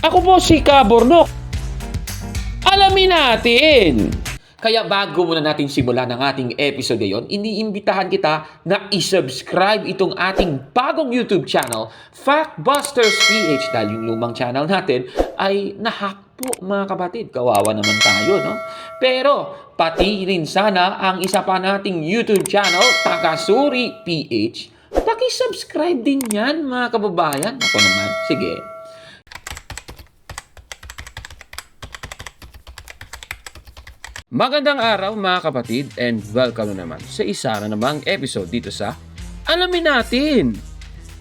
Ako po si Kabornok. Alamin natin! Kaya bago muna natin simulan ang ating episode ngayon, iniimbitahan kita na isubscribe itong ating bagong YouTube channel, Factbusters PH, dahil yung lumang channel natin ay nahack po mga kapatid. Kawawa naman tayo, no? Pero pati rin sana ang isa pa nating YouTube channel, Takasuri PH. Paki-subscribe din yan mga kababayan. Ako naman, sige. Magandang araw mga kapatid and welcome naman sa isa na namang episode dito sa Alamin Natin.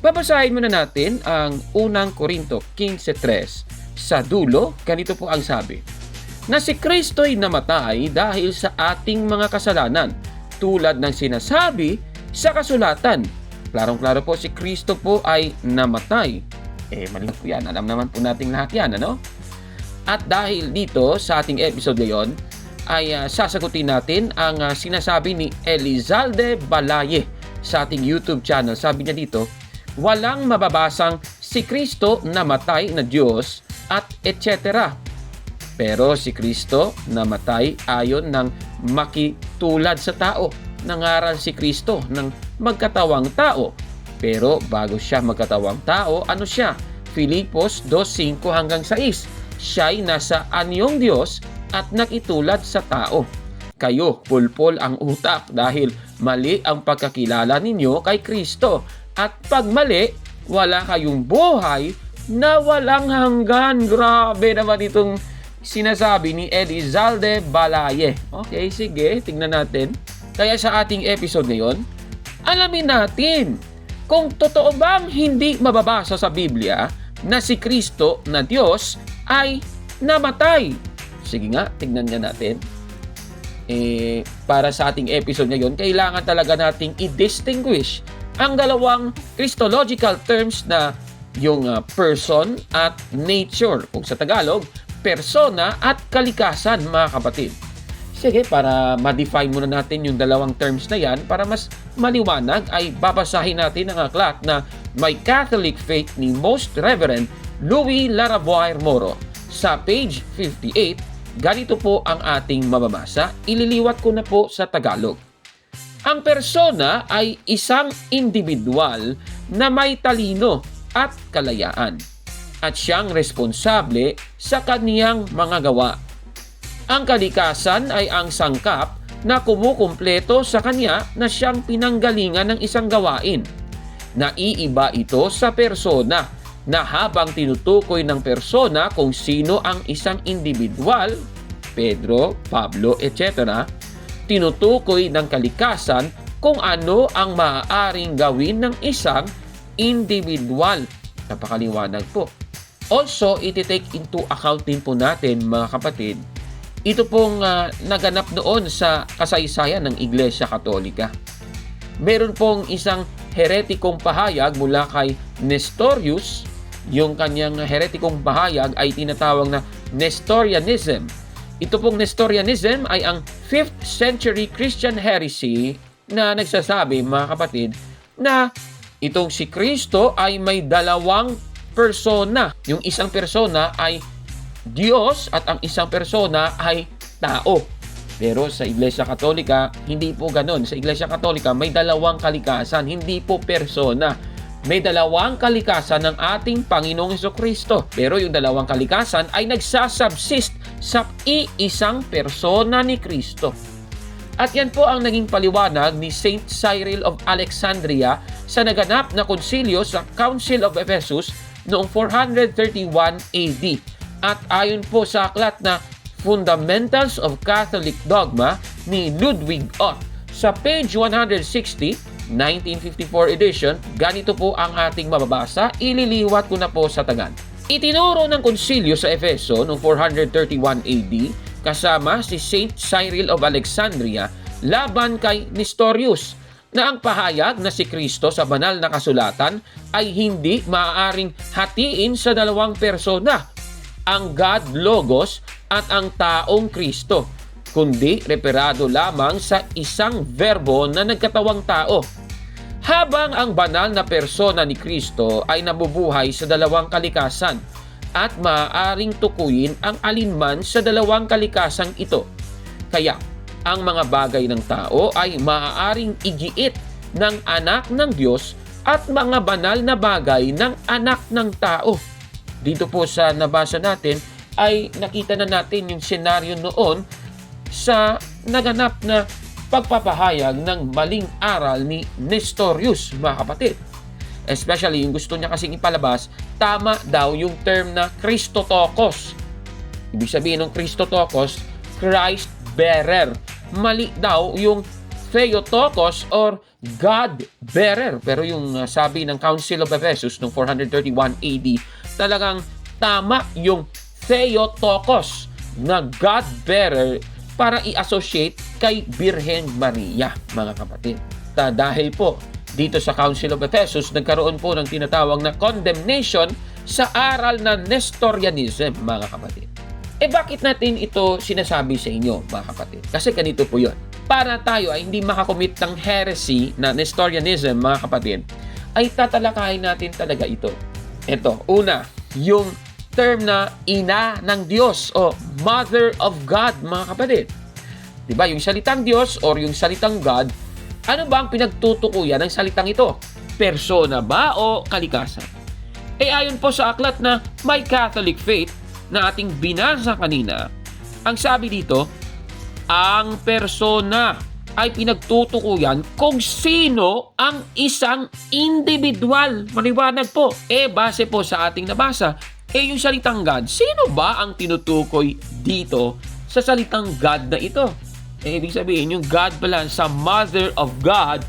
Babasahin muna natin ang unang Korinto 15:3. Sa dulo, ganito po ang sabi, na si Kristo'y namatay dahil sa ating mga kasalanan, tulad ng sinasabi sa kasulatan. Klarong-klaro po si Kristo po ay namatay. Mali po yan. Alam naman po nating lahat yan, ano? At dahil dito sa ating episode ngayon, ay sasagutin natin ang sinasabi ni Elizalde Balaye sa ating YouTube channel. Sabi niya dito, walang mababasang si Kristo namatay na Diyos at etc. Pero si Kristo namatay ayon ng makitulad sa tao. Nangaral si Kristo ng magkatawang tao. Pero bago siya magkatawang tao, ano siya? Filipos 2:5 hanggang 6. Siya'y nasa anyong Diyos at nakitulad sa tao. Kayo, pulpol ang utak dahil mali ang pagkakilala ninyo kay Kristo. At pag mali, wala kayong buhay na walang hanggan. Grabe naman itong sinasabi ni Elizalde Balaye. Okay, sige, tingnan natin. Kaya sa ating episode ngayon, alamin natin kung totoo bang hindi mababasa sa Biblia na si Kristo na Diyos ay namatay. Sige nga, tignan nga natin. Para sa ating episode ngayon, kailangan talaga nating i-distinguish ang dalawang Christological terms na yung person at nature. Kung sa Tagalog, persona at kalikasan, mga kapatid. Sige, para ma-define muna natin yung dalawang terms na yan, para mas maliwanag ay babasahin natin ang aklat na My Catholic Faith ni Most Reverend Louis Larabuair Moro. Sa page 58, ganito po ang ating mababasa. Ililiwat ko na po sa Tagalog. Ang persona ay isang individual na may talino at kalayaan at siyang responsable sa kaniyang mga gawa. Ang kalikasan ay ang sangkap na kumukumpleto sa kanya na siyang pinanggalingan ng isang gawain. Naiiba ito sa persona na habang tinutukoy ng persona kung sino ang isang individual, Pedro, Pablo, etc., tinutukoy ng kalikasan kung ano ang maaaring gawin ng isang individual. Napakaliwanag po. Also, iti-take into account din po natin, mga kapatid, ito pong naganap noon sa kasaysayan ng Iglesia Katolika. Meron pong isang heretikong pahayag mula kay Nestorius. Yung kanyang heretikong pahayag ay tinatawag na Nestorianism. Ito pong Nestorianism ay ang 5th century Christian heresy na nagsasabi, mga kapatid, na itong si Kristo ay may dalawang persona. Yung isang persona ay Diyos at ang isang persona ay tao. Pero sa Iglesia Katolika, hindi po ganon. Sa Iglesia Katolika, may dalawang kalikasan, hindi po persona. May dalawang kalikasan ng ating Panginoong Hesukristo. Pero yung dalawang kalikasan ay nagsasubsist sa iisang persona ni Kristo. At yan po ang naging paliwanag ni Saint Cyril of Alexandria sa naganap na konsilyo sa Council of Ephesus noong 431 AD. At ayon po sa aklat na Fundamentals of Catholic Dogma ni Ludwig Ott sa page 160, 1954 edition, ganito po ang ating mababasa. Ililiwat ko na po sa Tagalog. Itinuro ng konsilyo sa Efeso noong 431 AD kasama si Saint Cyril of Alexandria laban kay Nestorius na ang pahayag na si Kristo sa banal na kasulatan ay hindi maaaring hatiin sa dalawang persona, ang God Logos at ang taong Kristo, kundi referado lamang sa isang verbo na nagkatawang tao. Habang ang banal na persona ni Kristo ay nabubuhay sa dalawang kalikasan, at maaaring tukuyin ang alinman sa dalawang kalikasang ito. Kaya, ang mga bagay ng tao ay maaaring igiit ng anak ng Diyos at mga banal na bagay ng anak ng tao. Dito po sa nabasa natin ay nakita na natin yung senaryo noon sa naganap na pagpapahayag ng maling aral ni Nestorius, mga kapatid. Especially yung gusto niya kasing ipalabas, tama daw yung term na Christotokos. Ibig sabihin ng Christotokos, Christ bearer. Mali daw yung Theotokos or God bearer. Pero yung sabi ng Council of Ephesus noong 431 AD, talagang tama yung Theotokos na God bearer para i-associate kay Birhen Maria, mga kapatid. Dahil po dito sa Council of Ephesus, nagkaroon po ng tinatawag na condemnation sa aral na Nestorianism, mga kapatid. Bakit natin ito sinasabi sa inyo, mga kapatid? Kasi ganito po yun. Para tayo ay hindi makakomit ng heresy na Nestorianism, mga kapatid, ay tatalakayin natin talaga ito. Ito, una, yung term na ina ng Diyos o Mother of God, mga kapatid. Diba, yung salitang Diyos or yung salitang God, ano ba ang pinagtutukuyan ng salitang ito? Persona ba o kalikasan? Ayon po sa aklat na My Catholic Faith na ating binasa kanina, ang sabi dito, ang persona ay pinagtutukuyan kung sino ang isang individual. Maliwanag po. Base po sa ating nabasa, yung salitang God, sino ba ang tinutukoy dito sa salitang God na ito? Ibig sabihin, yung God pala sa Mother of God,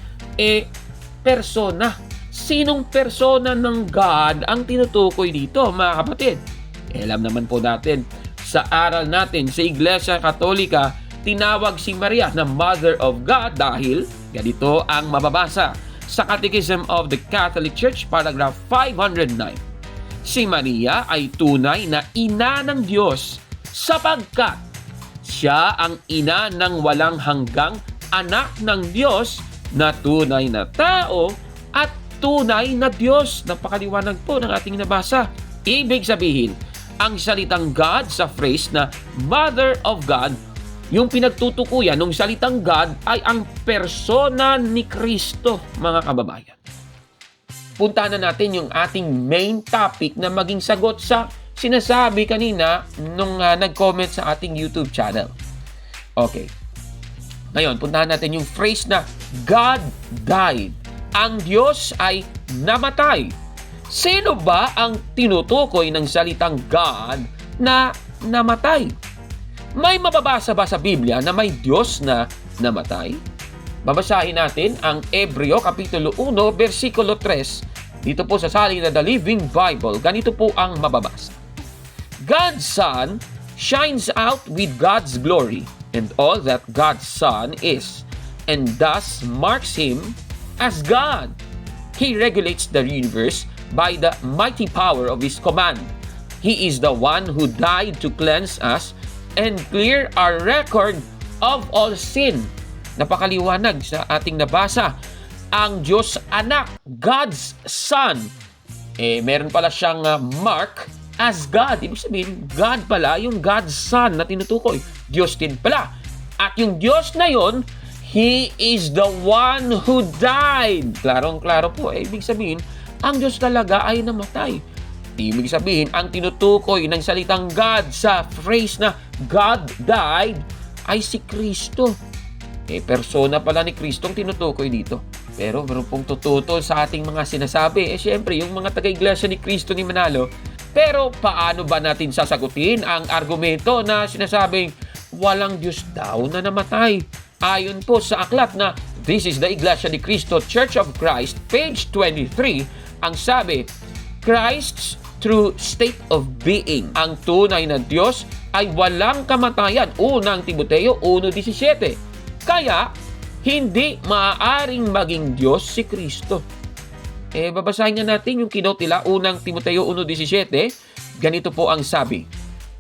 persona. Sinong persona ng God ang tinutukoy dito, mga kapatid? Alam naman po natin, sa aral natin sa Iglesia Katolika, tinawag si Maria na Mother of God dahil ganito ang mababasa sa Catechism of the Catholic Church, paragraph 509. Si Maria ay tunay na ina ng Diyos sapagkat siya ang ina ng walang hanggang anak ng Diyos na tunay na tao at tunay na Diyos. Napakaliwanag po ng ating nabasa. Ibig sabihin, ang salitang God sa phrase na Mother of God, yung pinagtutukuyan ng salitang God ay ang persona ni Kristo, mga kababayan. Puntahan na natin yung ating main topic na maging sagot sa sinasabi kanina nung nag-comment sa ating YouTube channel. Okay. Ngayon, puntahan natin yung phrase na God died. Ang Diyos ay namatay. Sino ba ang tinutukoy ng salitang God na namatay? May mababasa ba sa Biblia na may Diyos na namatay? Babasahin natin ang Hebreo Kapitulo 1, versikulo 3. Dito po sa salin na The Living Bible, ganito po ang mababasa. God's Son shines out with God's glory and all that God's Son is, and thus marks Him as God. He regulates the universe by the mighty power of His command. He is the one who died to cleanse us and clear our record of all sin. Napakaliwanag sa ating nabasa. Ang Diyos Anak, God's Son, meron pala siyang mark as God. Ibig sabihin, God pala yung God's Son na tinutukoy. Diyos din pala. At yung Diyos na yon, He is the one who died. Klarong-klaro po. Ibig sabihin, ang Diyos talaga ay namatay. Ibig sabihin, ang tinutukoy ng salitang God sa phrase na God died ay si Kristo. Persona pala ni Kristo ang tinutukoy dito. Pero meron pong tututol sa ating mga sinasabi. Siyempre, yung mga taga-iglesia ni Kristo ni Manalo. Pero paano ba natin sasagutin ang argumento na sinasabing walang Diyos daw na namatay? Ayon po sa aklat na This is the Iglesia ni Cristo, Church of Christ, page 23, ang sabi, Christ's true state of being. Ang tunay na Diyos ay walang kamatayan. Unang Timoteo 1:17. Kaya, hindi maaaring maging Diyos si Kristo. Babasahin nga natin yung kinote nila, unang Timoteo 1:17. Ganito po ang sabi,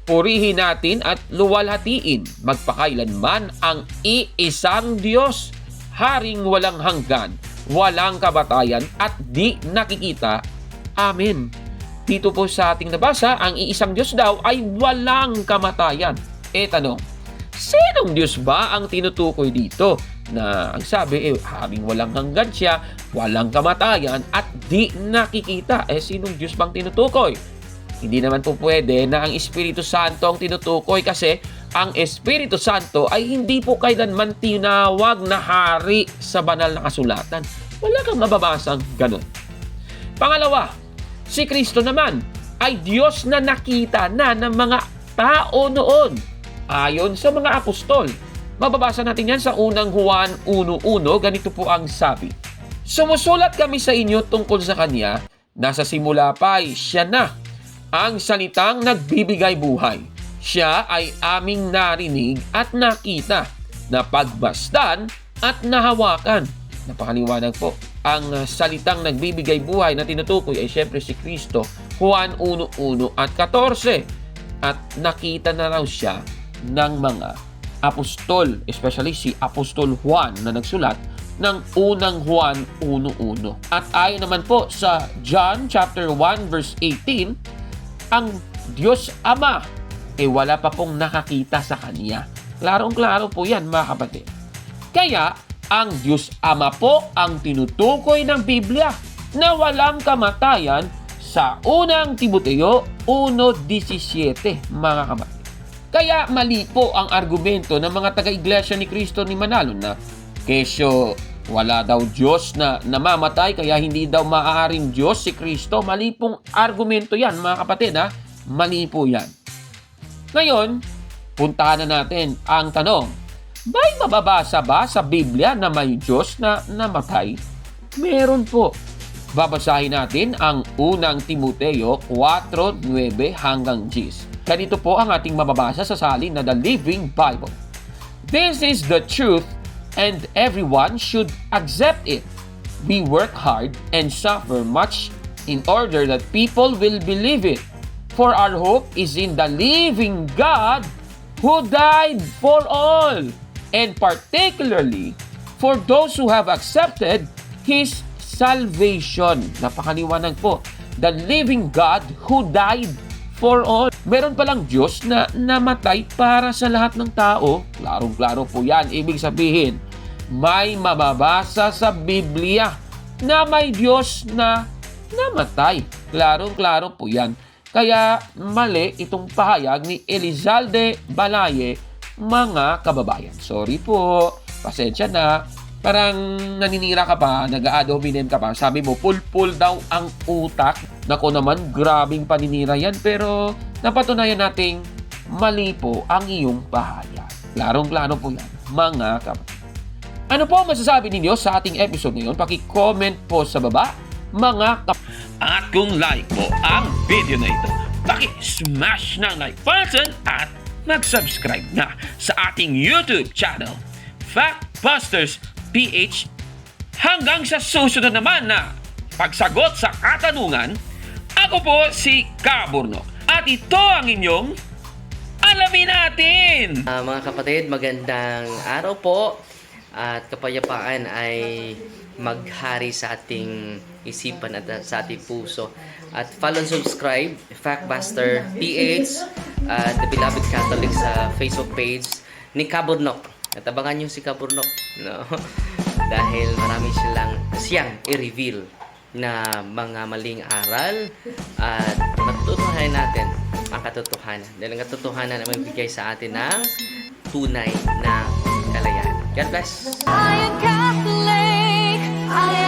purihin natin at luwalhatiin magpakailanman ang iisang Diyos, haring walang hanggan, walang kabatayan at di nakikita. Amen. dito po sa ating nabasa, ang iisang Diyos daw ay walang kamatayan. Tanong, sinong Diyos ba ang tinutukoy dito? Na ang sabi, haring walang hanggan siya, walang kamatayan, at di nakikita. Sinong Diyos bang tinutukoy? Hindi naman po pwede na ang Espiritu Santo ang tinutukoy kasi ang Espiritu Santo ay hindi po kailanman tinawag na hari sa banal na kasulatan. Wala kang mababasang ganun. Pangalawa, si Kristo naman ay Diyos na nakita na ng mga tao noon. Ayon sa mga apostol, mababasa natin yan sa unang Juan 1:1, ganito po ang sabi. Sumusulat kami sa inyo tungkol sa Kanya, nasa simula pa ay siya na, ang salitang nagbibigay buhay. Siya ay aming narinig at nakita, napagbastan at nahawakan. Napakaliwanag po. Ang salitang nagbibigay buhay na tinutukoy ay siyempre si Kristo, Juan 1:1 at 14. At nakita na raw siya ng mga apostol, especially si Apostol Juan na nagsulat ng unang Juan 1:1. At ayon naman po sa John chapter 1 verse 18, ang Diyos Ama wala pa pong nakakita sa Kanya. Klarong-klaro po yan, mga kapatid. Kaya, ang Diyos Ama po ang tinutukoy ng Biblia na walang kamatayan sa unang Timoteo 1:17, mga kapatid. Kaya mali po ang argumento ng mga taga-iglesia ni Kristo ni Manalo na kesyo wala daw Diyos na namamatay kaya hindi daw maaaring Diyos si Kristo. Mali pong argumento yan, mga kapatid. Mali po yan. Ngayon, puntahan na natin ang tanong, may mababasa ba sa Biblia na may Diyos na namatay? Meron po. Babasahin natin ang unang Timoteo 4:9 hanggang 10. Ganito po ang ating mababasa sa salin na The Living Bible. This is the truth and everyone should accept it. We work hard and suffer much in order that people will believe it. For our hope is in the living God who died for all, and particularly for those who have accepted His salvation. Napakaliwanag po. The living God who died for all. Meron palang Diyos na namatay para sa lahat ng tao. Klarong-klaro po yan. Ibig sabihin, may mababasa sa Biblia na may Diyos na namatay. Klarong-klaro po yan. Kaya mali itong pahayag ni Elizalde Balaye, mga kababayan. Sorry po, pasensya na. Parang naninira ka pa, nag-a-ad hominem ka pa. Sabi mo, pul-pul daw ang utak. Nako naman, grabing paninira yan. Pero napatunayan nating mali po ang iyong pahayag. Klarong-klaro po yan, mga kababayan. Ano po masasabi ninyo sa ating episode ngayon? Paki-comment po sa baba, mga kababayan. At kung like mo ang video na ito, paki-smash ng like button at mag-subscribe na sa ating YouTube channel, Factbusters PH. Hanggang sa susunod naman na pagsagot sa katanungan, ako po si Kaburno. At ito ang inyong Alamin Natin! Mga kapatid, magandang araw po. At kapayapaan ay maghari sa ating isipan at sa ating puso. At follow and subscribe, Factbuster PH at The Beloved Catholic sa Facebook page ni Kaburnok. At abangan nyo si Kaburnok, no? Dahil marami siyang i-reveal na mga maling aral at matutuhanan natin ang katotohanan. Dahil ang katotohanan ay magbigay sa atin ng tunay na kalayaan. God bless! I am Catholic. I am